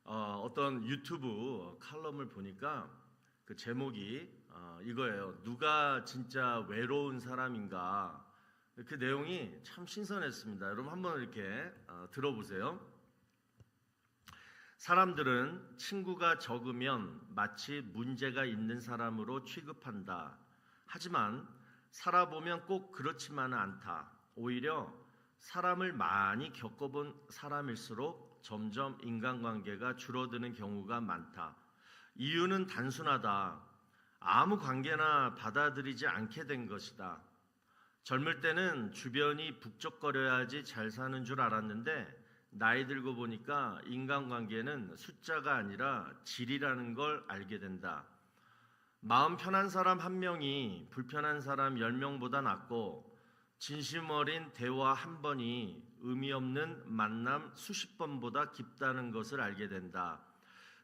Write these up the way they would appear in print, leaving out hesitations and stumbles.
어떤 유튜브 칼럼을 보니까 그 제목이 이거예요. 누가 진짜 외로운 사람인가? 그 내용이 참 신선했습니다. 여러분 한번 이렇게 들어보세요. 사람들은 친구가 적으면 마치 문제가 있는 사람으로 취급한다. 하지만 살아보면 꼭 그렇지만은 않다. 오히려 사람을 많이 겪어본 사람일수록 점점 인간관계가 줄어드는 경우가 많다. 이유는 단순하다. 아무 관계나 받아들이지 않게 된 것이다. 젊을 때는 주변이 북적거려야지 잘 사는 줄 알았는데 나이 들고 보니까 인간관계는 숫자가 아니라 질이라는 걸 알게 된다. 마음 편한 사람 한 명이 불편한 사람 10명보다 낫고 진심 어린 대화 한 번이 의미 없는 만남 수십 번보다 깊다는 것을 알게 된다.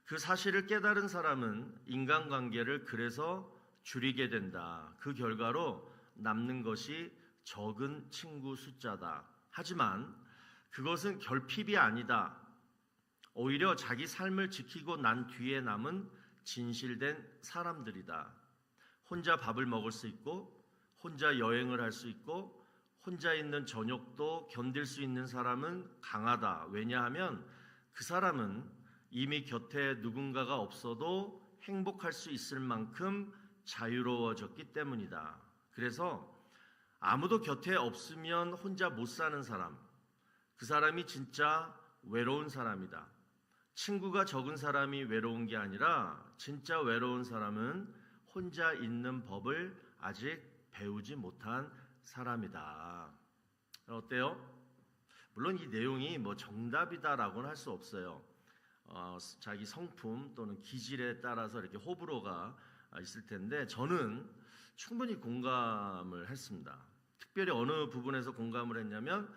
그 사실을 깨달은 사람은 인간관계를 그래서 줄이게 된다. 그 결과로 남는 것이 적은 친구 숫자다. 하지만 그것은 결핍이 아니다. 오히려 자기 삶을 지키고 난 뒤에 남은 진실된 사람들이다. 혼자 밥을 먹을 수 있고 혼자 여행을 할 수 있고 혼자 있는 저녁도 견딜 수 있는 사람은 강하다. 왜냐하면 그 사람은 이미 곁에 누군가가 없어도 행복할 수 있을 만큼 자유로워졌기 때문이다. 그래서 아무도 곁에 없으면 혼자 못 사는 사람, 그 사람이 진짜 외로운 사람이다. 친구가 적은 사람이 외로운 게 아니라 진짜 외로운 사람은 혼자 있는 법을 아직 배우지 못한 사람이다. 어때요? 물론 이 내용이 뭐 정답이다라고는 할 수 없어요. 자기 성품 또는 기질에 따라서 이렇게 호불호가 있을 텐데 저는 충분히 공감을 했습니다. 특별히 어느 부분에서 공감을 했냐면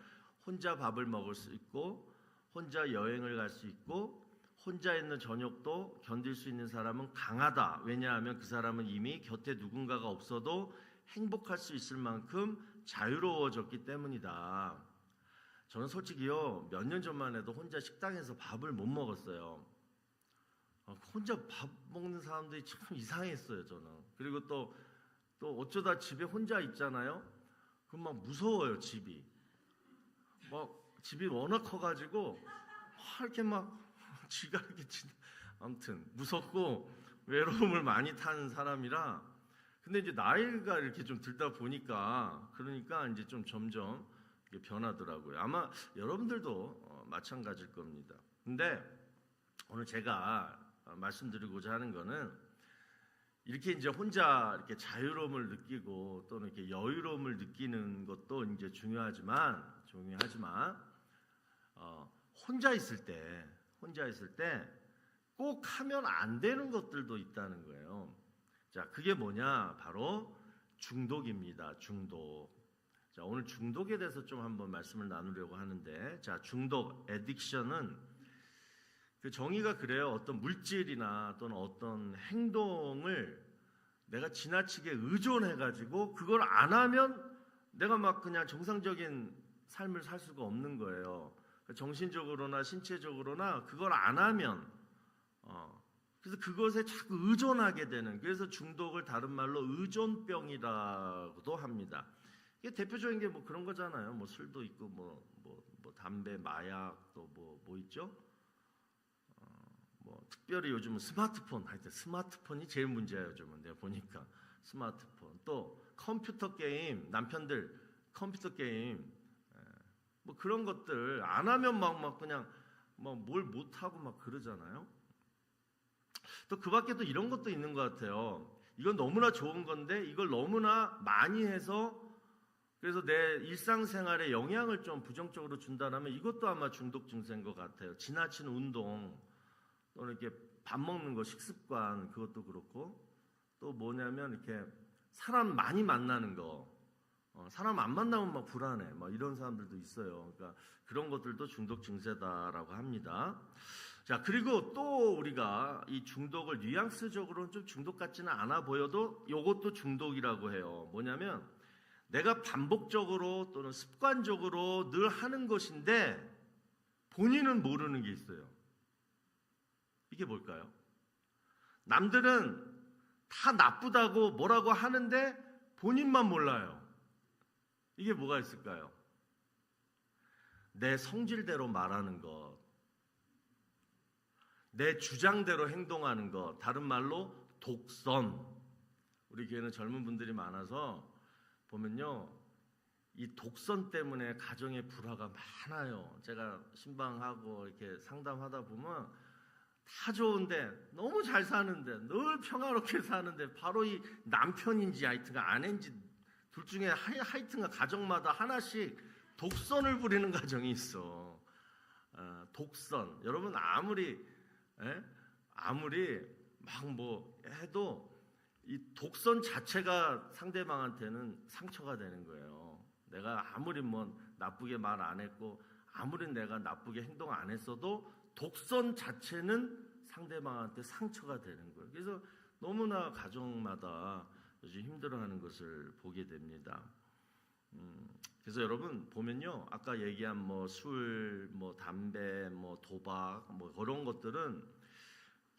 혼자 밥을 먹을 수 있고 혼자 여행을 갈 수 있고 혼자 있는 저녁도 견딜 수 있는 사람은 강하다. 왜냐하면 그 사람은 이미 곁에 누군가가 없어도 행복할 수 있을 만큼 자유로워졌기 때문이다. 저는 솔직히요 몇 년 전만 해도 혼자 식당에서 밥을 못 먹었어요. 혼자 밥 먹는 사람들이 참 이상했어요 저는. 그리고 또 어쩌다 집에 혼자 있잖아요. 그럼 막 무서워요 집이. 막 집이 워낙 커가지고 이렇게 막 쥐가 이렇게 아무튼 무섭고 외로움을 많이 타는 사람이라. 근데 이제 나이가 이렇게 좀 들다 보니까 그러니까 이제 좀 점점 변하더라고요. 아마 여러분들도 마찬가지일 겁니다. 근데 오늘 제가 말씀드리고자 하는 거는 이렇게 이제 혼자 이렇게 자유로움을 느끼고 또는 이렇게 여유로움을 느끼는 것도 이제 중요하지만 혼자 있을 때 꼭 하면 안 되는 것들도 있다는 거예요. 자, 그게 뭐냐? 바로 중독입니다. 중독. 자, 오늘 중독에 대해서 좀 한번 말씀을 나누려고 하는데, 자, 중독, 애딕션은 그 정의가 그래요. 어떤 물질이나 또는 어떤 행동을 내가 지나치게 의존해가지고 그걸 안 하면 내가 막 그냥 정상적인 삶을 살 수가 없는 거예요. 정신적으로나 신체적으로나 그걸 안 하면 그래서 그것에 자꾸 의존하게 되는, 그래서 중독을 다른 말로 의존병이라고도 합니다. 이게 대표적인 게 뭐 그런 거잖아요. 뭐 술도 있고 뭐 담배, 마약 또 뭐 있죠? 뭐 특별히 요즘은 스마트폰, 하여튼 스마트폰이 제일 문제예요. 요즘은 내가 보니까 스마트폰, 또 컴퓨터 게임, 남편들 컴퓨터 게임, 뭐 그런 것들 안 하면 막 그냥 뭘 못 하고 막 그러잖아요. 또 그 밖에 또 이런 것도 있는 것 같아요. 이건 너무나 좋은 건데 이걸 너무나 많이 해서 그래서 내 일상생활에 영향을 좀 부정적으로 준다면 이것도 아마 중독 증세인 것 같아요. 지나친 운동 또는 이렇게 밥 먹는 거, 식습관, 그것도 그렇고, 또 뭐냐면 이렇게 사람 많이 만나는 거, 사람 안 만나면 막 불안해, 막 이런 사람들도 있어요. 그러니까 그런 것들도 중독 증세다라고 합니다. 자, 그리고 또 우리가 이 중독을 뉘앙스적으로는 좀 중독 같지는 않아 보여도 이것도 중독이라고 해요. 뭐냐면 내가 반복적으로 또는 습관적으로 늘 하는 것인데 본인은 모르는 게 있어요. 이게 뭘까요? 남들은 다 나쁘다고 뭐라고 하는데 본인만 몰라요. 이게 뭐가 있을까요? 내 성질대로 말하는 것, 내 주장대로 행동하는 것, 다른 말로 독선. 우리 교회는 젊은 분들이 많아서 보면요, 이 독선 때문에 가정의 불화가 많아요. 제가 신방하고 이렇게 상담하다 보면 다 좋은데, 너무 잘 사는데, 늘 평화롭게 사는데 바로 이 남편인지 하여튼가 아내인지 둘 중에 하여튼가 가정마다 하나씩 독선을 부리는 가정이 있어. 독선. 여러분 아무리 막 뭐 해도 이 독선 자체가 상대방한테는 상처가 되는 거예요. 내가 아무리 뭐 나쁘게 말 안 했고 아무리 내가 나쁘게 행동 안 했어도 독선 자체는 상대방한테 상처가 되는 거예요. 그래서 너무나 가정마다 요즘 힘들어하는 것을 보게 됩니다. 그래서 여러분 보면요, 아까 얘기한 뭐 술, 뭐 담배, 뭐 도박, 뭐 그런 것들은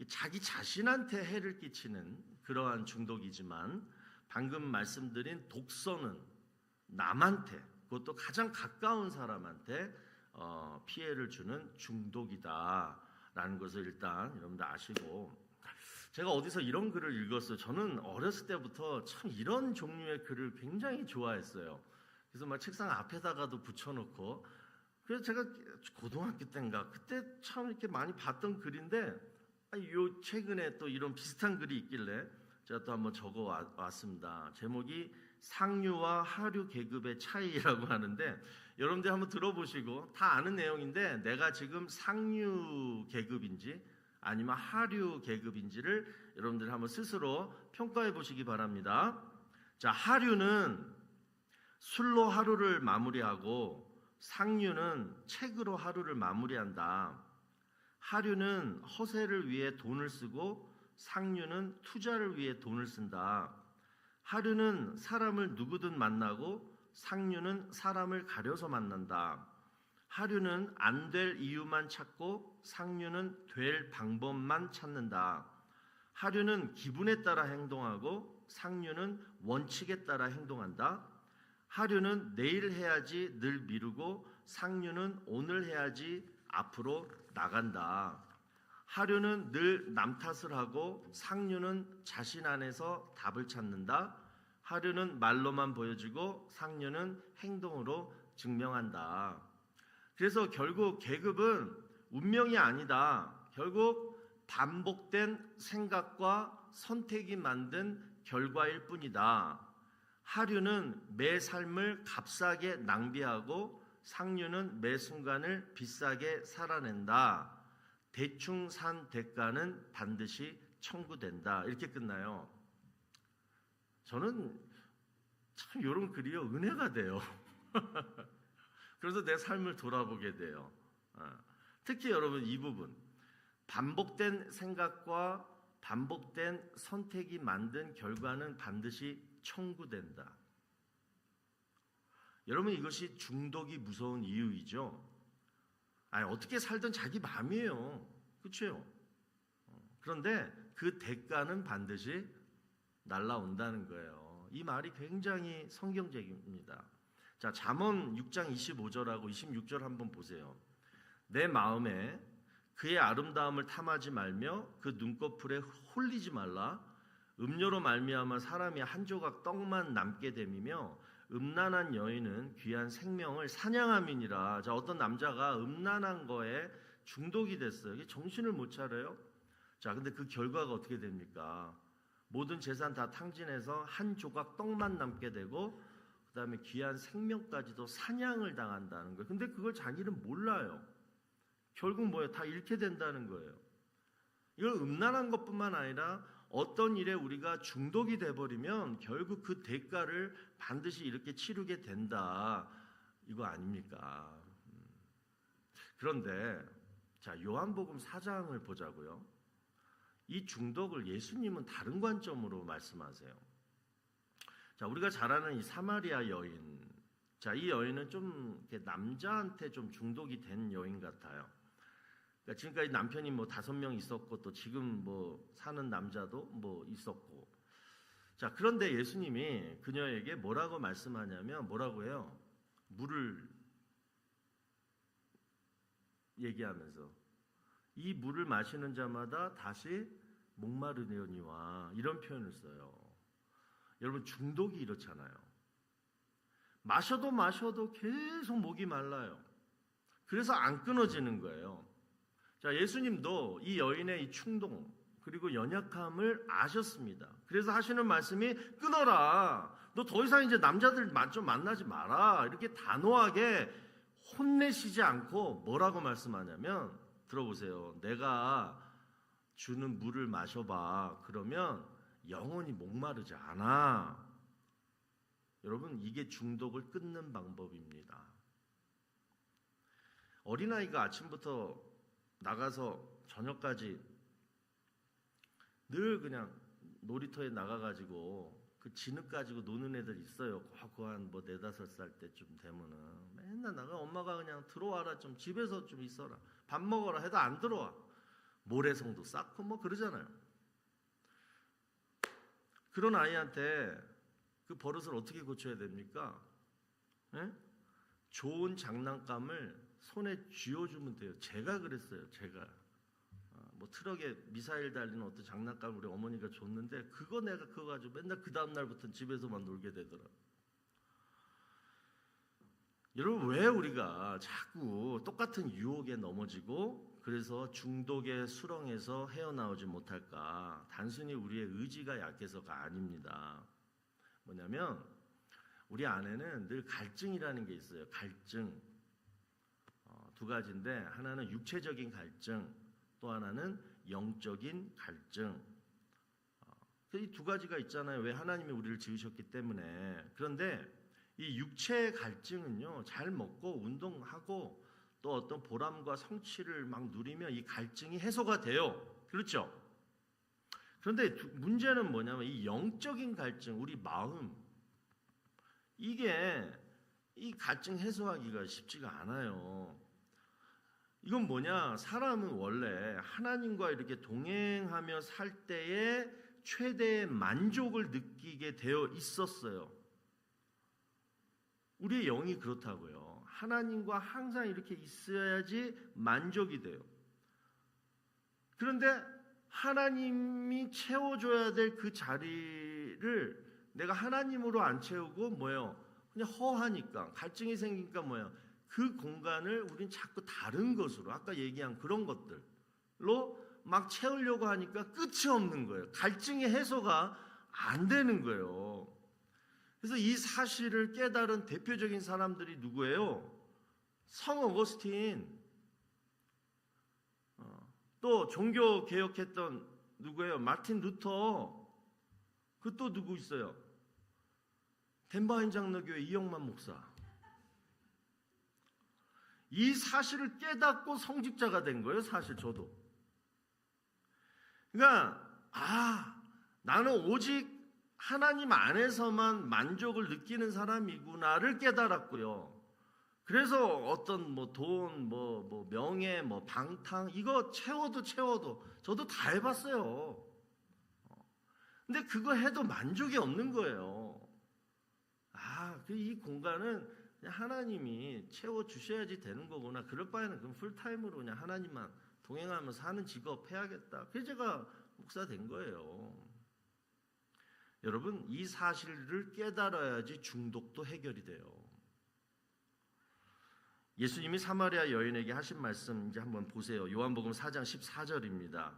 자기 자신한테 해를 끼치는 그러한 중독이지만, 방금 말씀드린 독선은 남한테, 그것도 가장 가까운 사람한테 피해를 주는 중독이다라는 것을 일단 여러분들 아시고, 제가 어디서 이런 글을 읽었어요. 저는 어렸을 때부터 참 이런 종류의 글을 굉장히 좋아했어요. 그래서 막 책상 앞에다가도 붙여놓고, 그래서 제가 고등학교 때인가 그때 참 이렇게 많이 봤던 글인데, 요 최근에 또 이런 비슷한 글이 있길래 제가 또 한번 적어 왔습니다. 제목이 상류와 하류 계급의 차이라고 하는데, 여러분들 한번 들어보시고, 다 아는 내용인데 내가 지금 상류 계급인지 아니면 하류 계급인지를 여러분들 한번 스스로 평가해 보시기 바랍니다. 자, 하류는 술로 하루를 마무리하고 상류는 책으로 하루를 마무리한다. 하류는 허세를 위해 돈을 쓰고 상류는 투자를 위해 돈을 쓴다. 하류는 사람을 누구든 만나고 상류는 사람을 가려서 만난다. 하류는 안 될 이유만 찾고 상류는 될 방법만 찾는다. 하류는 기분에 따라 행동하고 상류는 원칙에 따라 행동한다. 하류는 내일 해야지 늘 미루고 상류는 오늘 해야지 앞으로 나간다. 하류는 늘 남 탓을 하고 상류는 자신 안에서 답을 찾는다. 하류는 말로만 보여주고 상류는 행동으로 증명한다. 그래서 결국 계급은 운명이 아니다. 결국 반복된 생각과 선택이 만든 결과일 뿐이다. 하류는 매 삶을 값싸게 낭비하고 상류는 매 순간을 비싸게 살아낸다. 대충 산 대가는 반드시 청구된다. 이렇게 끝나요. 저는 참 이런 글이요, 은혜가 돼요. 그래서 내 삶을 돌아보게 돼요. 특히 여러분 이 부분, 반복된 생각과 반복된 선택이 만든 결과는 반드시 청구된다. 여러분 이것이 중독이 무서운 이유이죠. 어떻게 살든 자기 마음이에요. 그렇죠? 그런데 그 대가는 반드시 날라온다는 거예요. 이 말이 굉장히 성경적입니다. 자, 잠언 6장 25절하고 26절 한번 보세요. 내 마음에 그의 아름다움을 탐하지 말며 그 눈꺼풀에 홀리지 말라. 음료로 말미암아 사람이 한 조각 떡만 남게 됨이며 음란한 여인은 귀한 생명을 사냥함이니라. 자, 어떤 남자가 음란한 거에 중독이 됐어요. 이게 정신을 못 차려요. 자, 근데 그 결과가 어떻게 됩니까? 모든 재산 다 탕진해서 한 조각 떡만 남게 되고, 그 다음에 귀한 생명까지도 사냥을 당한다는 거예요. 근데 그걸 자기는 몰라요. 결국 뭐예요? 다 잃게 된다는 거예요. 이건 음란한 것뿐만 아니라 어떤 일에 우리가 중독이 돼버리면 결국 그 대가를 반드시 이렇게 치르게 된다. 이거 아닙니까? 그런데 자, 요한복음 4장을 보자고요. 이 중독을 예수님은 다른 관점으로 말씀하세요. 자, 우리가 잘 아는 이 사마리아 여인. 자, 이 여인은 좀 남자한테 좀 중독이 된 여인 같아요. 그러니까 지금까지 남편이 뭐 5명 있었고 또 지금 뭐 사는 남자도 뭐 있었고. 자, 그런데 예수님이 그녀에게 뭐라고 말씀하냐면 뭐라고 해요? 물을 얘기하면서 이 물을 마시는 자마다 다시 목마르려니와 이런 표현을 써요. 여러분, 중독이 이렇잖아요. 마셔도 계속 목이 말라요. 그래서 안 끊어지는 거예요. 자, 예수님도 이 여인의 이 충동 그리고 연약함을 아셨습니다. 그래서 하시는 말씀이 끊어라. 너 더 이상 이제 남자들 좀 만나지 마라. 이렇게 단호하게 혼내시지 않고 뭐라고 말씀하냐면 들어보세요. 내가 주는 물을 마셔봐. 그러면 영원히 목마르지 않아. 여러분, 이게 중독을 끊는 방법입니다. 어린아이가 아침부터 나가서 저녁까지 늘 그냥 놀이터에 나가가지고 그 진흙 가지고 노는 애들 있어요. 그 한 뭐 4-5살 때쯤 되면은 맨날 나가. 엄마가 그냥 들어와라, 좀 집에서 좀 있어라, 밥 먹어라 해도 안 들어와. 모래성도 쌓고 뭐 그러잖아요. 그런 아이한테 그 버릇을 어떻게 고쳐야 됩니까? 예? 좋은 장난감을 손에 쥐어주면 돼요. 제가 그랬어요. 제가 뭐 트럭에 미사일 달리는 어떤 장난감 우리 어머니가 줬는데 내가 그거 가지고 맨날 그 다음 날부터는 집에서만 놀게 되더라. 여러분, 왜 우리가 자꾸 똑같은 유혹에 넘어지고 그래서 중독의 수렁에서 헤어나오지 못할까? 단순히 우리의 의지가 약해서가 아닙니다. 뭐냐면 우리 안에는 늘 갈증이라는 게 있어요. 갈증. 2가지인데 하나는 육체적인 갈증, 또 하나는 영적인 갈증. 이 2가지가 있잖아요. 왜? 하나님이 우리를 지으셨기 때문에. 그런데 이 육체의 갈증은요, 잘 먹고 운동하고 또 어떤 보람과 성취를 막 누리면 이 갈증이 해소가 돼요. 그렇죠? 그런데 문제는 뭐냐면 이 영적인 갈증, 우리 마음, 이게 이 갈증 해소하기가 쉽지가 않아요. 이건 뭐냐? 사람은 원래 하나님과 이렇게 동행하며 살 때에 최대의 만족을 느끼게 되어 있었어요. 우리의 영이 그렇다고요. 하나님과 항상 이렇게 있어야지 만족이 돼요. 그런데 하나님이 채워줘야 될 그 자리를 내가 하나님으로 안 채우고 뭐예요? 그냥 허하니까, 갈증이 생기니까 뭐예요? 그 공간을 우린 자꾸 다른 것으로, 아까 얘기한 그런 것들로 막 채우려고 하니까 끝이 없는 거예요. 갈증의 해소가 안 되는 거예요. 그래서 이 사실을 깨달은 대표적인 사람들이 누구예요? 성 어거스틴. 또 종교 개혁했던 누구예요? 마틴 루터. 그 또 누구 있어요? 덴바인 장로교회 이영만 목사. 이 사실을 깨닫고 성직자가 된 거예요. 사실 저도. 그러니까 나는 오직 하나님 안에서만 만족을 느끼는 사람이구나를 깨달았고요. 그래서 어떤 뭐 돈, 뭐 명예, 뭐 방탕 이거 채워도 저도 다 해봤어요. 근데 그거 해도 만족이 없는 거예요. 이 공간은 그냥 하나님이 채워주셔야지 되는 거구나. 그럴 바에는 그럼 풀타임으로 그냥 하나님만 동행하면서 하는 직업 해야겠다. 그래서 제가 목사 된 거예요. 여러분, 이 사실을 깨달아야지 중독도 해결이 돼요. 예수님이 사마리아 여인에게 하신 말씀 이제 한번 보세요. 요한복음 4장 14절입니다.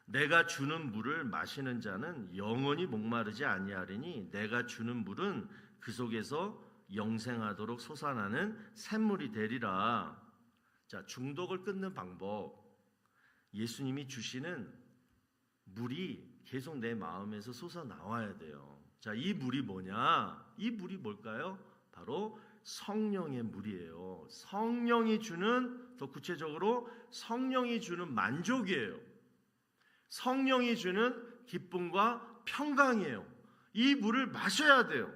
내가 주는 물을 마시는 자는 영원히 목마르지 아니하리니 내가 주는 물은 그 속에서 영생하도록 솟아나는 샘물이 되리라. 자, 중독을 끊는 방법. 예수님이 주시는 물이 계속 내 마음에서 솟아나와야 돼요. 자, 이 물이 뭐냐? 이 물이 뭘까요? 바로 성령의 물이에요. 성령이 주는, 더 구체적으로 성령이 주는 만족이에요. 성령이 주는 기쁨과 평강이에요. 이 물을 마셔야 돼요.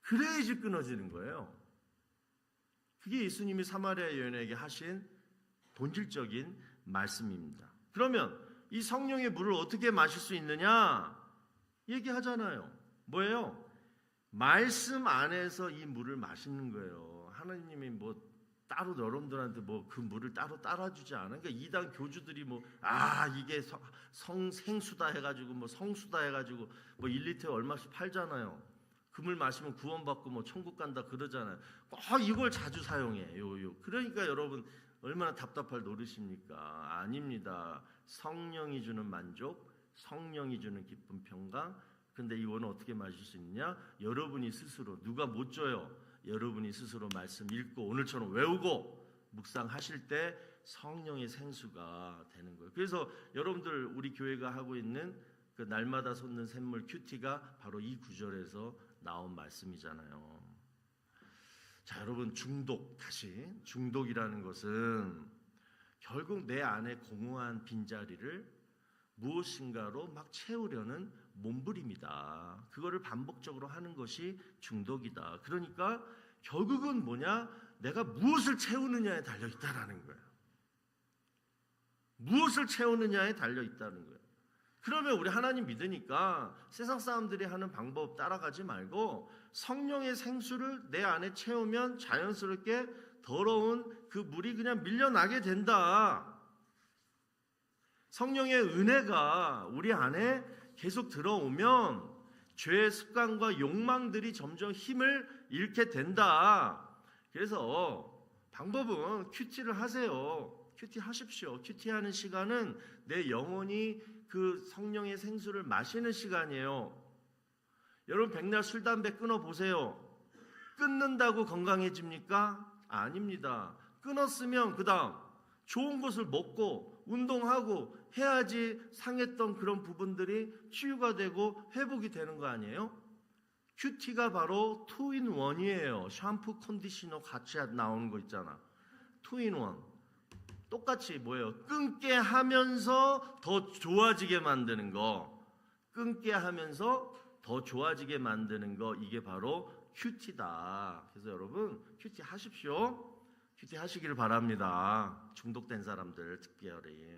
그래야지 끊어지는 거예요. 그게 예수님이 사마리아 여인에게 하신 본질적인 말씀입니다. 그러면 이 성령의 물을 어떻게 마실 수 있느냐 얘기하잖아요. 뭐예요? 말씀 안에서 이 물을 마시는 거예요. 하나님이 뭐 따로 여러분들한테 뭐 그 물을 따로 따라주지 않아. 그러니까 이단 교주들이 뭐 이게 생수다 해가지고 뭐 성수다 해가지고 뭐 1리터에 얼마씩 팔잖아요. 그 물 마시면 구원받고 뭐 천국 간다 그러잖아요. 꼭 이걸 자주 사용해요. 그러니까 여러분 얼마나 답답할 노릇입니까? 아닙니다. 성령이 주는 만족, 성령이 주는 기쁨, 평강. 근데 이거는 어떻게 마실 수 있느냐? 여러분이 스스로, 누가 못 줘요. 여러분이 스스로 말씀 읽고 오늘처럼 외우고 묵상하실 때 성령의 생수가 되는 거예요. 그래서 여러분들 우리 교회가 하고 있는 그 날마다 솟는 샘물 큐티가 바로 이 구절에서 나온 말씀이잖아요. 자, 여러분 중독이라는 것은 결국 내 안에 공허한 빈자리를 무엇인가로 막 채우려는 몸부림이다. 그거를 반복적으로 하는 것이 중독이다. 그러니까 결국은 뭐냐? 내가 무엇을 채우느냐에 달려있다라는 거예요. 무엇을 채우느냐에 달려있다는 거예요. 그러면 우리 하나님 믿으니까 세상 사람들이 하는 방법 따라가지 말고 성령의 생수를 내 안에 채우면 자연스럽게 더러운 그 물이 그냥 밀려나게 된다. 성령의 은혜가 우리 안에 계속 들어오면 죄의 습관과 욕망들이 점점 힘을 잃게 된다. 그래서 방법은 큐티를 하세요. 큐티 하십시오. 큐티하는 시간은 내 영혼이 그 성령의 생수를 마시는 시간이에요. 여러분 백날 술 담배 끊어보세요. 끊는다고 건강해집니까? 아닙니다. 끊었으면 그 다음 좋은 것을 먹고 운동하고 해야지 상했던 그런 부분들이 치유가 되고 회복이 되는 거 아니에요? 큐티가 바로 2-in-1이에요. 샴푸, 컨디셔너 같이 나오는 거 있잖아. 2-in-1. 똑같이 뭐예요? 끊게 하면서 더 좋아지게 만드는 거. 끊게 하면서 더 좋아지게 만드는 거. 이게 바로 큐티다. 그래서 여러분 큐티 하십시오. 큐티 하시기를 바랍니다. 중독된 사람들 특별히.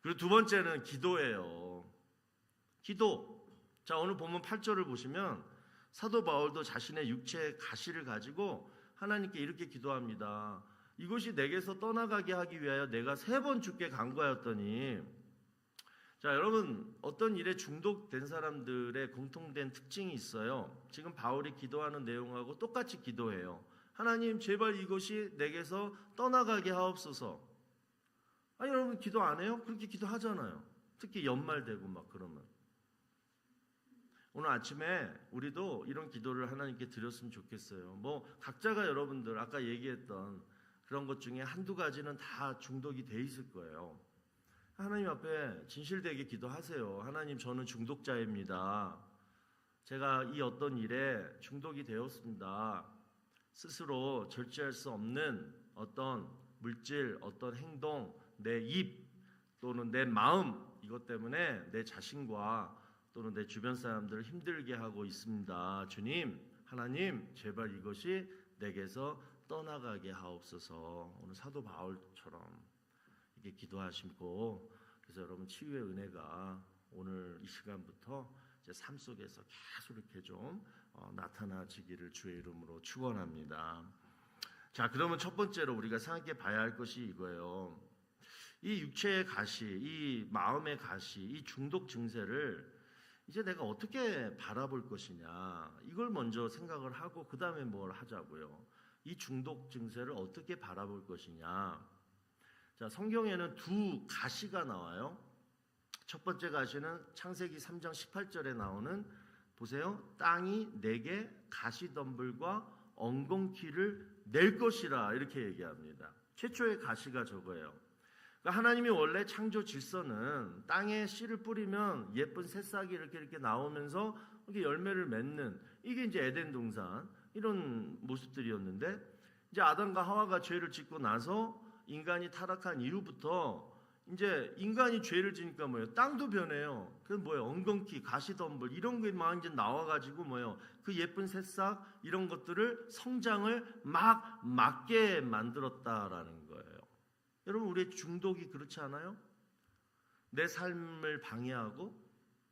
그리고 두 번째는 기도예요. 기도. 자, 오늘 본문 8절을 보시면 사도 바울도 자신의 육체의 가시를 가지고 하나님께 이렇게 기도합니다. 이것이 내게서 떠나가게 하기 위하여 내가 3번 주께 간구하였더니. 자, 여러분 어떤 일에 중독된 사람들의 공통된 특징이 있어요. 지금 바울이 기도하는 내용하고 똑같이 기도해요. 하나님 제발 이것이 내게서 떠나가게 하옵소서. 아니 여러분 기도 안 해요? 그렇게 기도하잖아요. 특히 연말 되고 막 그러면. 오늘 아침에 우리도 이런 기도를 하나님께 드렸으면 좋겠어요. 뭐 각자가 여러분들 아까 얘기했던 그런 것 중에 한두 가지는 다 중독이 돼 있을 거예요. 하나님 앞에 진실되게 기도하세요. 하나님 저는 중독자입니다. 제가 이 어떤 일에 중독이 되었습니다. 스스로 절제할 수 없는 어떤 물질, 어떤 행동, 내 입 또는 내 마음 이것 때문에 내 자신과 또는 내 주변 사람들을 힘들게 하고 있습니다. 주님, 하나님 제발 이것이 내게서 떠나가게 하옵소서. 오늘 사도 바울처럼 이렇게 기도하시고 그래서 여러분 치유의 은혜가 오늘 이 시간부터 제 삶 속에서 계속 이렇게 좀 나타나지기를 주의 이름으로 축원합니다. 자, 그러면 첫 번째로 우리가 생각해 봐야 할 것이 이거예요. 이 육체의 가시, 이 마음의 가시, 이 중독 증세를 이제 내가 어떻게 바라볼 것이냐 이걸 먼저 생각을 하고 그 다음에 뭘 하자고요. 이 중독 증세를 어떻게 바라볼 것이냐. 자, 성경에는 두 가시가 나와요. 첫 번째 가시는 창세기 3장 18절에 나오는 보세요. 땅이 내게 가시덤불과 엉겅퀴를 낼 것이라 이렇게 얘기합니다. 최초의 가시가 저거예요. 그러니까 하나님이 원래 창조 질서는 땅에 씨를 뿌리면 예쁜 새싹이 이렇게 나오면서 이렇게 열매를 맺는 이게 이제 에덴 동산 이런 모습들이었는데 이제 아담과 하와가 죄를 짓고 나서 인간이 타락한 이후부터 이제 인간이 죄를 지니까 뭐예요? 땅도 변해요. 그 뭐예요? 엉겅퀴, 가시덤불 이런 게 막 이제 나와가지고 뭐예요? 그 예쁜 새싹 이런 것들을 성장을 막 막게 만들었다라는 거예요. 여러분, 우리의 중독이 그렇지 않아요? 내 삶을 방해하고,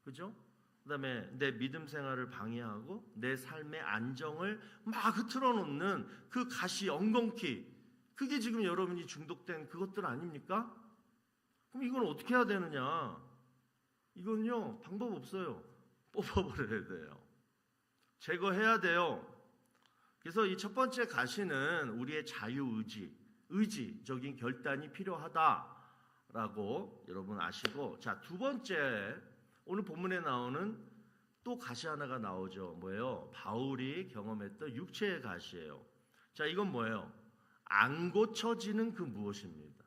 그죠? 그다음에 내 믿음 생활을 방해하고 내 삶의 안정을 막 흐트러 놓는 그 가시, 엉겅퀴, 그게 지금 여러분이 중독된 그것들 아닙니까? 그럼 이건 어떻게 해야 되느냐? 이건요, 방법 없어요. 뽑아버려야 돼요. 제거해야 돼요. 그래서 이 첫 번째 가시는 우리의 자유의지, 의지적인 결단이 필요하다라고 여러분 아시고, 자, 두 번째, 오늘 본문에 나오는 또 가시 하나가 나오죠. 뭐예요? 바울이 경험했던 육체의 가시예요. 자, 이건 뭐예요? 안 고쳐지는 그 무엇입니다.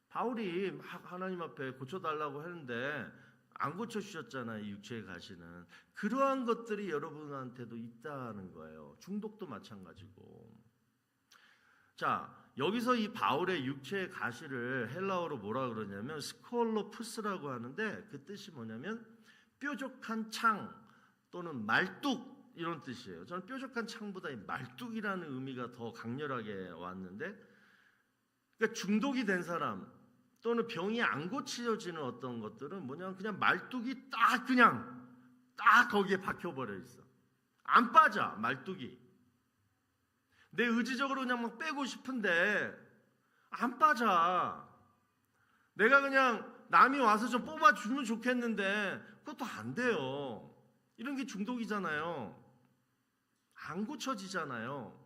바울이 막 하나님 앞에 고쳐달라고 했는데 안 고쳐주셨잖아요. 이 육체의 가시는. 그러한 것들이 여러분한테도 있다는 거예요. 중독도 마찬가지고. 자, 여기서 이 바울의 육체의 가시를 헬라어로 뭐라 그러냐면 스콜로푸스라고 하는데, 그 뜻이 뭐냐면 뾰족한 창 또는 말뚝, 이런 뜻이에요. 저는 뾰족한 창보다 이 말뚝이라는 의미가 더 강렬하게 왔는데, 그러니까 중독이 된 사람 또는 병이 안 고쳐지는 어떤 것들은 뭐냐면 그냥 말뚝이 딱 거기에 박혀버려 있어. 안 빠져, 말뚝이. 내 의지적으로 그냥 막 빼고 싶은데 안 빠져. 내가 그냥 남이 와서 좀 뽑아주면 좋겠는데 그것도 안 돼요. 이런 게 중독이잖아요. 안 고쳐지잖아요.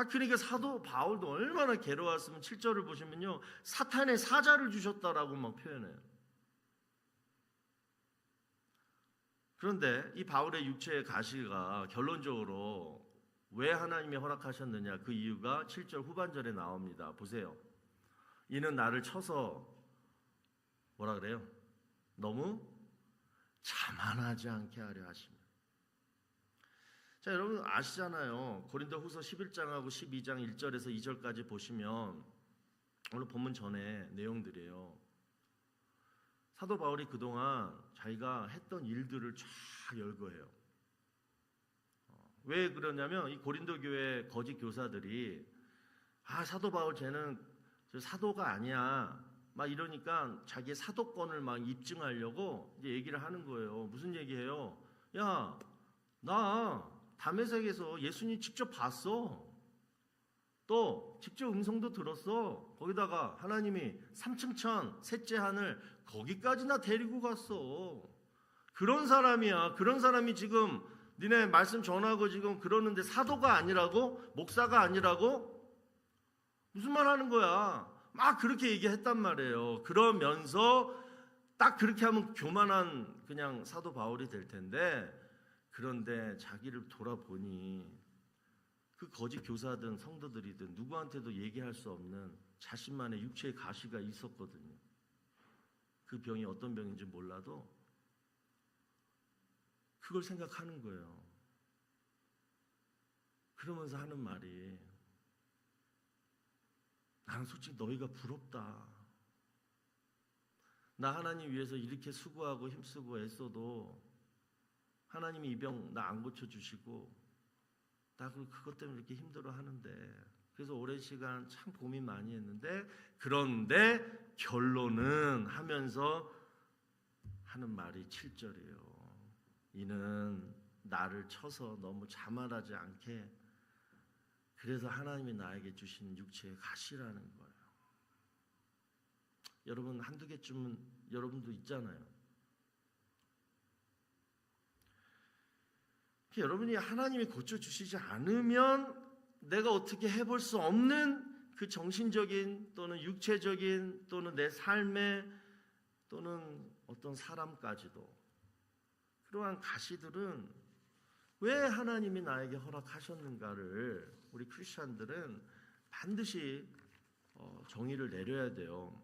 그러니까 사도 바울도 얼마나 괴로웠으면 7절을 보시면요, 사탄의 사자를 주셨다라고 막 표현해요. 그런데 이 바울의 육체의 가시가 결론적으로 왜 하나님이 허락하셨느냐, 그 이유가 7절 후반절에 나옵니다. 보세요. 이는 나를 쳐서 뭐라 그래요? 너무 자만하지 않게 하려 하십니다. 자, 여러분 아시잖아요. 고린도후서 11장하고 12장 1절에서 2절까지 보시면 오늘 본문 전에 내용들이에요. 사도 바울이 그동안 자기가 했던 일들을 쫙 열거해요. 왜 그러냐면 이 고린도 교회 거짓 교사들이 사도 바울 쟤는 사도가 아니야 막 이러니까 자기의 사도권을 막 입증하려고 이제 얘기를 하는 거예요. 무슨 얘기해요? 야, 나 다메섹에서 예수님 직접 봤어. 또 직접 음성도 들었어. 거기다가 하나님이 3층 천 셋째 하늘 거기까지나 데리고 갔어. 그런 사람이야. 그런 사람이 지금 니네 말씀 전하고 지금 그러는데 사도가 아니라고? 목사가 아니라고? 무슨 말 하는 거야? 막 그렇게 얘기했단 말이에요. 그러면서 딱 그렇게 하면 교만한 그냥 사도 바울이 될 텐데, 그런데 자기를 돌아보니 그 거짓 교사든 성도들이든 누구한테도 얘기할 수 없는 자신만의 육체의 가시가 있었거든요. 그 병이 어떤 병인지 몰라도 그걸 생각하는 거예요. 그러면서 하는 말이, 나는 솔직히 너희가 부럽다. 나 하나님 위해서 이렇게 수고하고 힘쓰고 애써도 하나님이 이 병 나 안 고쳐주시고 나 그것 때문에 이렇게 힘들어 하는데, 그래서 오랜 시간 참 고민 많이 했는데, 그런데 결론은 하면서 하는 말이 7절이에요. 이는 나를 쳐서 너무 자만하지 않게, 그래서 하나님이 나에게 주신 육체의 가시라는 거예요. 여러분 한두 개쯤은 여러분도 있잖아요. 여러분이 하나님이 고쳐주시지 않으면 내가 어떻게 해볼 수 없는 그 정신적인 또는 육체적인 또는 내 삶의 또는 어떤 사람까지도, 그러한 가시들은 왜 하나님이 나에게 허락하셨는가를 우리 크리스찬들은 반드시 정의를 내려야 돼요.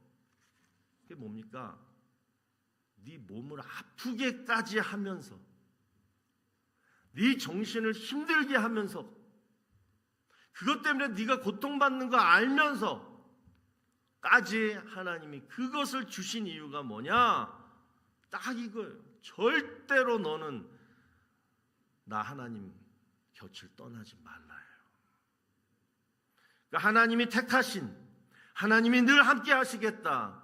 그게 뭡니까? 네 몸을 아프게까지 하면서, 네 정신을 힘들게 하면서, 그것 때문에 네가 고통받는 거 알면서까지 하나님이 그것을 주신 이유가 뭐냐? 딱 이거예요. 절대로 너는 나 하나님 곁을 떠나지 말라요. 하나님이 택하신, 하나님이 늘 함께 하시겠다,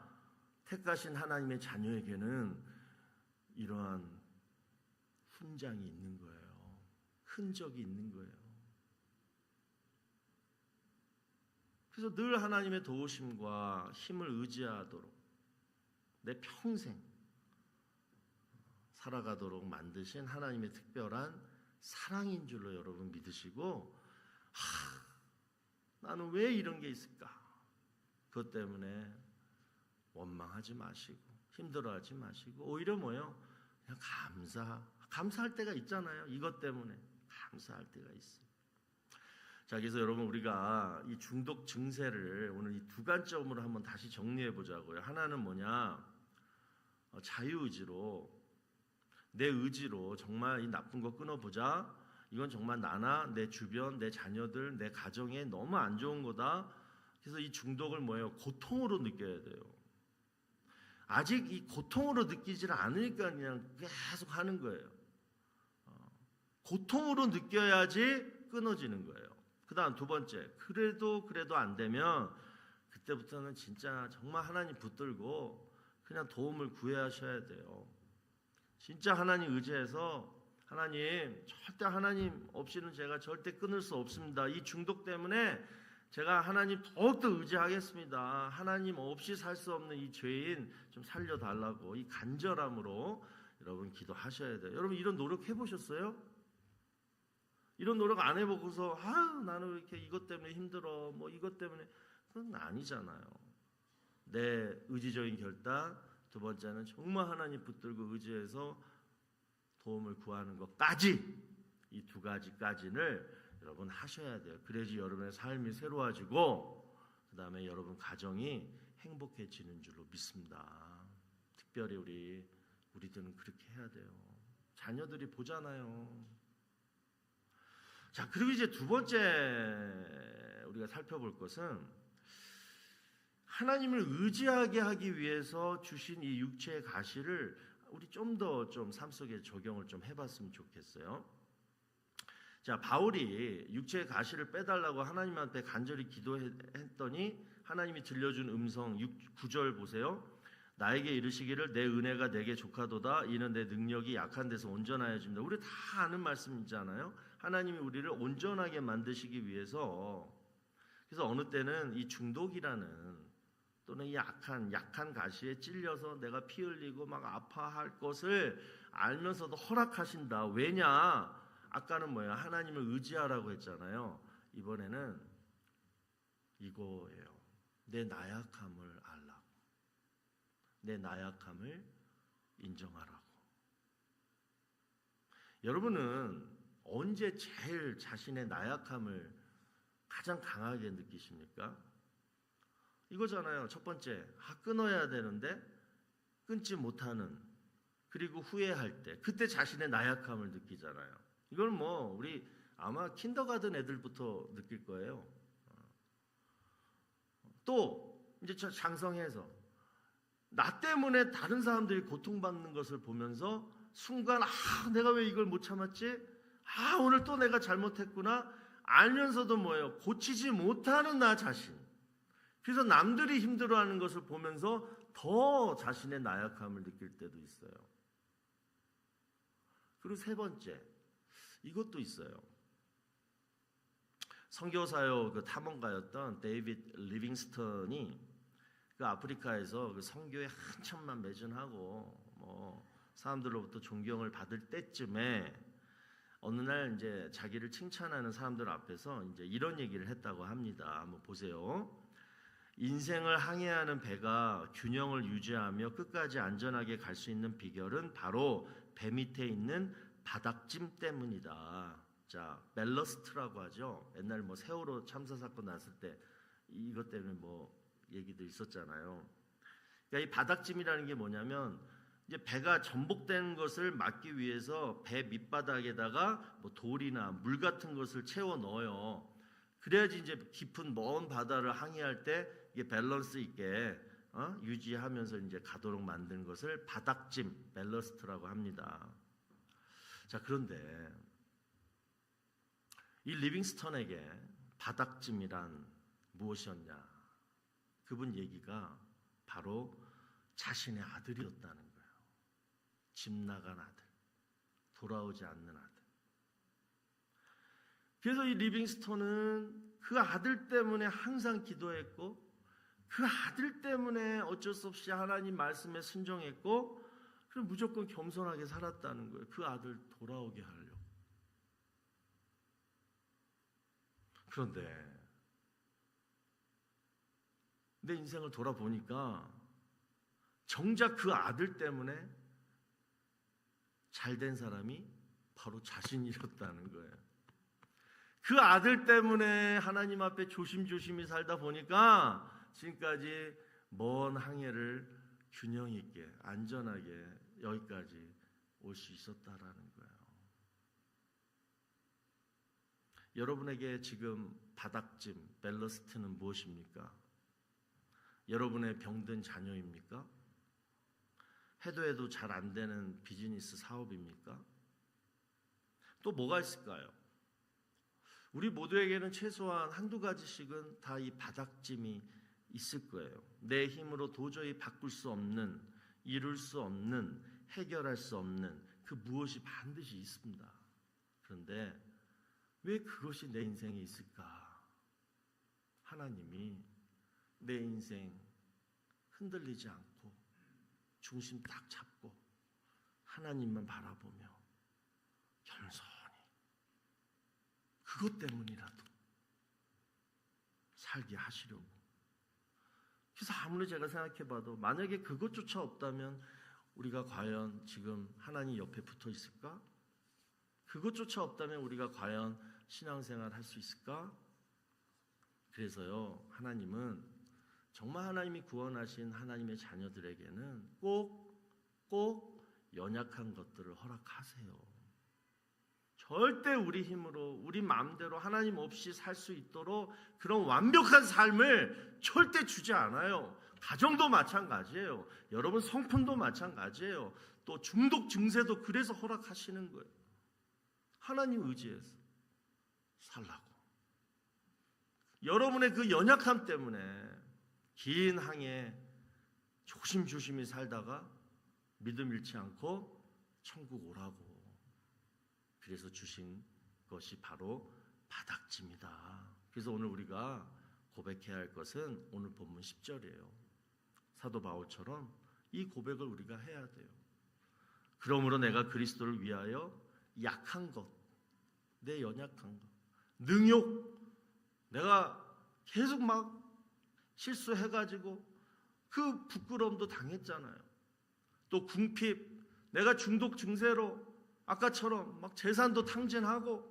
택하신 하나님의 자녀에게는 이러한 훈장이 있는 거예요. 흔적이 있는 거예요. 그래서 늘 하나님의 도우심과 힘을 의지하도록 내 평생 살아가도록 만드신 하나님의 특별한 사랑인 줄로 여러분 믿으시고, 나는 왜 이런 게 있을까? 그것 때문에 원망하지 마시고 힘들어하지 마시고, 오히려 뭐예요? 그냥 감사할 때가 있잖아요. 이것 때문에 감사할 때가 있어요. 자, 그래서 여러분, 우리가 이 중독 증세를 오늘 이 두 관점으로 한번 다시 정리해 보자고요. 하나는 뭐냐? 자유의지로, 내 의지로 정말 이 나쁜 거 끊어보자. 이건 정말 나나 내 주변, 내 자녀들, 내 가정에 너무 안 좋은 거다. 그래서 이 중독을 뭐예요? 고통으로 느껴야 돼요. 아직 이 고통으로 느끼지를 않으니까 그냥 계속 하는 거예요. 고통으로 느껴야지 끊어지는 거예요. 그 다음 두 번째, 그래도 안 되면 그때부터는 진짜 정말 하나님 붙들고 그냥 도움을 구하셔야 돼요. 진짜 하나님 의지해서, 하나님, 절대 하나님 없이는 제가 절대 끊을 수 없습니다. 이 중독 때문에 제가 하나님 더욱더 의지하겠습니다. 하나님 없이 살 수 없는 이 죄인 좀 살려달라고 이 간절함으로 여러분 기도하셔야 돼요. 여러분, 이런 노력 해보셨어요? 이런 노력 안 해보고서 나는 왜 이렇게 이것 때문에 힘들어, 뭐 이것 때문에, 그건 아니잖아요. 내 의지적인 결단, 두 번째는 정말 하나님 붙들고 의지해서 도움을 구하는 것까지, 이 두 가지까지를 여러분 하셔야 돼요. 그래야지 여러분의 삶이 새로워지고 그 다음에 여러분 가정이 행복해지는 줄로 믿습니다. 특별히 우리들은 그렇게 해야 돼요. 자녀들이 보잖아요. 자, 그리고 이제 두 번째 우리가 살펴볼 것은, 하나님을 의지하게 하기 위해서 주신 이 육체의 가시를 우리 좀 더 삶 속에 적용을 좀 해봤으면 좋겠어요. 자, 바울이 육체의 가시를 빼달라고 하나님한테 간절히 기도했더니 하나님이 들려준 음성 9절 보세요. 나에게 이르시기를 내 은혜가 내게 족하도다. 이는 내 능력이 약한 데서 온전하여집니다. 우리 다 아는 말씀이잖아요. 하나님이 우리를 온전하게 만드시기 위해서. 그래서 어느 때는 이 중독이라는, 또는 이 약한 가시에 찔려서 내가 피 흘리고 막 아파할 것을 알면서도 허락하신다. 왜냐? 아까는 뭐예요? 하나님을 의지하라고 했잖아요. 이번에는 이거예요. 내 나약함을 알라고, 내 나약함을 인정하라고. 여러분은 언제 제일 자신의 나약함을 가장 강하게 느끼십니까? 이거잖아요. 첫 번째, 끊어야 되는데 끊지 못하는, 그리고 후회할 때, 그때 자신의 나약함을 느끼잖아요. 이걸 뭐 우리 아마 킨더가든 애들부터 느낄 거예요. 또 이제 장성해서 나 때문에 다른 사람들이 고통받는 것을 보면서 순간 내가 왜 이걸 못 참았지? 오늘 또 내가 잘못했구나. 알면서도 뭐예요? 고치지 못하는 나 자신. 그래서 남들이 힘들어하는 것을 보면서 더 자신의 나약함을 느낄 때도 있어요. 그리고 세 번째, 이것도 있어요. 선교사요 그 탐험가였던 데이빗 리빙스턴이 그 아프리카에서 그 선교에 한참만 매진하고 뭐 사람들로부터 존경을 받을 때쯤에 어느 날 이제 자기를 칭찬하는 사람들 앞에서 이제 이런 얘기를 했다고 합니다. 한번 보세요. 인생을 항해하는 배가 균형을 유지하며 끝까지 안전하게 갈 수 있는 비결은 바로 배 밑에 있는 바닥짐 때문이다. 자, 밸러스트라고 하죠. 옛날 뭐 세월호 참사 사건 났을 때 이것 때문에 뭐 얘기도 있었잖아요. 그러니까 이 바닥짐이라는 게 뭐냐면 이제 배가 전복되는 것을 막기 위해서 배 밑바닥에다가 뭐 돌이나 물 같은 것을 채워 넣어요. 그래야지 이제 깊은 먼 바다를 항해할 때 이게 밸런스 있게 유지하면서 이제 가도록 만드는 것을 바닥짐, 밸러스트라고 합니다. 자, 그런데 이 리빙스턴에게 바닥짐이란 무엇이었냐? 그분 얘기가 바로 자신의 아들이었다는 거예요. 집 나간 아들, 돌아오지 않는 아들. 그래서 이 리빙스톤은 그 아들 때문에 항상 기도했고, 그 아들 때문에 어쩔 수 없이 하나님 말씀에 순종했고, 그럼 무조건 겸손하게 살았다는 거예요. 그 아들 돌아오게 하려고. 그런데 내 인생을 돌아보니까 정작 그 아들 때문에 잘된 사람이 바로 자신이었다는 거예요. 그 아들 때문에 하나님 앞에 조심조심히 살다 보니까 지금까지 먼 항해를 균형 있게 안전하게 여기까지 올 수 있었다라는 거예요. 여러분에게 지금 바닥짐, 밸러스트는 무엇입니까? 여러분의 병든 자녀입니까? 해도 잘 안 되는 비즈니스 사업입니까? 또 뭐가 있을까요? 우리 모두에게는 최소한 한두 가지씩은 다 이 바닥짐이 있을 거예요. 내 힘으로 도저히 바꿀 수 없는, 이룰 수 없는, 해결할 수 없는 그 무엇이 반드시 있습니다. 그런데 왜 그것이 내 인생에 있을까? 하나님이 내 인생 흔들리지 않고 중심 딱 잡고 하나님만 바라보며 겸손히 그것 때문이라도 살게 하시려고. 그래서 아무리 제가 생각해봐도 만약에 그것조차 없다면 우리가 과연 지금 하나님 옆에 붙어 있을까? 그것조차 없다면 우리가 과연 신앙생활 할 수 있을까? 그래서요, 하나님은 정말 하나님이 구원하신 하나님의 자녀들에게는 꼭 연약한 것들을 허락하세요. 절대 우리 힘으로, 우리 마음대로 하나님 없이 살 수 있도록 그런 완벽한 삶을 절대 주지 않아요. 가정도 마찬가지예요. 여러분 성품도 마찬가지예요. 또 중독 증세도 그래서 허락하시는 거예요. 하나님 의지해서 살라고. 여러분의 그 연약함 때문에 긴 항해 조심조심히 살다가 믿음 잃지 않고 천국 오라고. 그래서 주신 것이 바로 바닥짐이다. 그래서 오늘 우리가 고백해야 할 것은 오늘 본문 10절이에요. 사도 바울처럼 이 고백을 우리가 해야 돼요. 그러므로 내가 그리스도를 위하여 약한 것, 내 연약한 것, 능욕, 내가 계속 막 실수해가지고 그 부끄러움도 당했잖아요. 또 궁핍, 내가 중독 증세로 아까처럼 막 재산도 탕진하고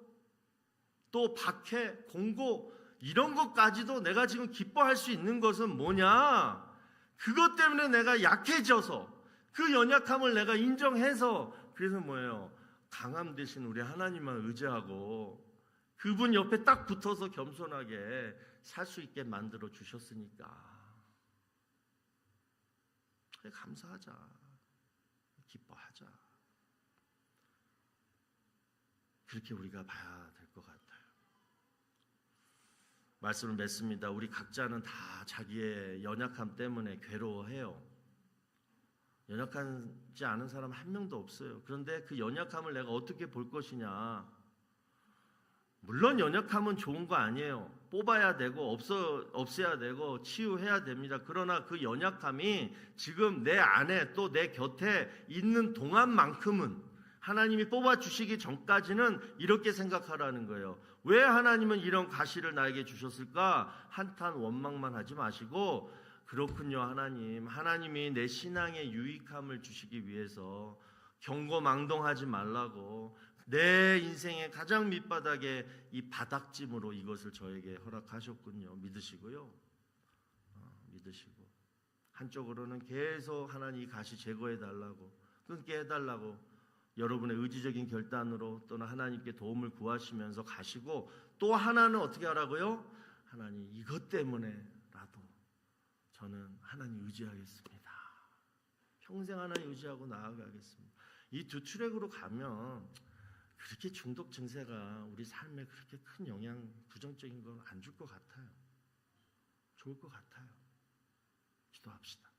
또 박해, 공고 이런 것까지도 내가 지금 기뻐할 수 있는 것은 뭐냐? 그것 때문에 내가 약해져서 그 연약함을 내가 인정해서 그래서 뭐예요? 강함 대신 우리 하나님만 의지하고 그분 옆에 딱 붙어서 겸손하게 살 수 있게 만들어 주셨으니까 감사하자, 기뻐하자. 그렇게 우리가 봐야 될 것 같아요. 말씀을 맺습니다. 우리 각자는 다 자기의 연약함 때문에 괴로워해요. 연약하지 않은 사람 한 명도 없어요. 그런데 그 연약함을 내가 어떻게 볼 것이냐. 물론 연약함은 좋은 거 아니에요. 뽑아야 되고 없애야 되고 치유해야 됩니다. 그러나 그 연약함이 지금 내 안에 또 내 곁에 있는 동안만큼은 하나님이 뽑아주시기 전까지는 이렇게 생각하라는 거예요. 왜 하나님은 이런 가시를 나에게 주셨을까? 한탄 원망만 하지 마시고 그렇군요 하나님. 하나님이 내 신앙에 유익함을 주시기 위해서 경고망동하지 말라고 내 인생의 가장 밑바닥에 이 바닥짐으로 이것을 저에게 허락하셨군요. 믿으시고요. 믿으시고 한쪽으로는 계속 하나님 이 가시 제거해달라고 끊게 해달라고 여러분의 의지적인 결단으로 또는 하나님께 도움을 구하시면서 가시고 또 하나는 어떻게 하라고요? 하나님 이것 때문에라도 저는 하나님 의지하겠습니다. 평생 하나님 의지하고 나아가겠습니다. 이 두 트랙으로 가면 그렇게 중독 증세가 우리 삶에 그렇게 큰 영향, 부정적인 건 안 줄 것 같아요. 좋을 것 같아요. 기도합시다.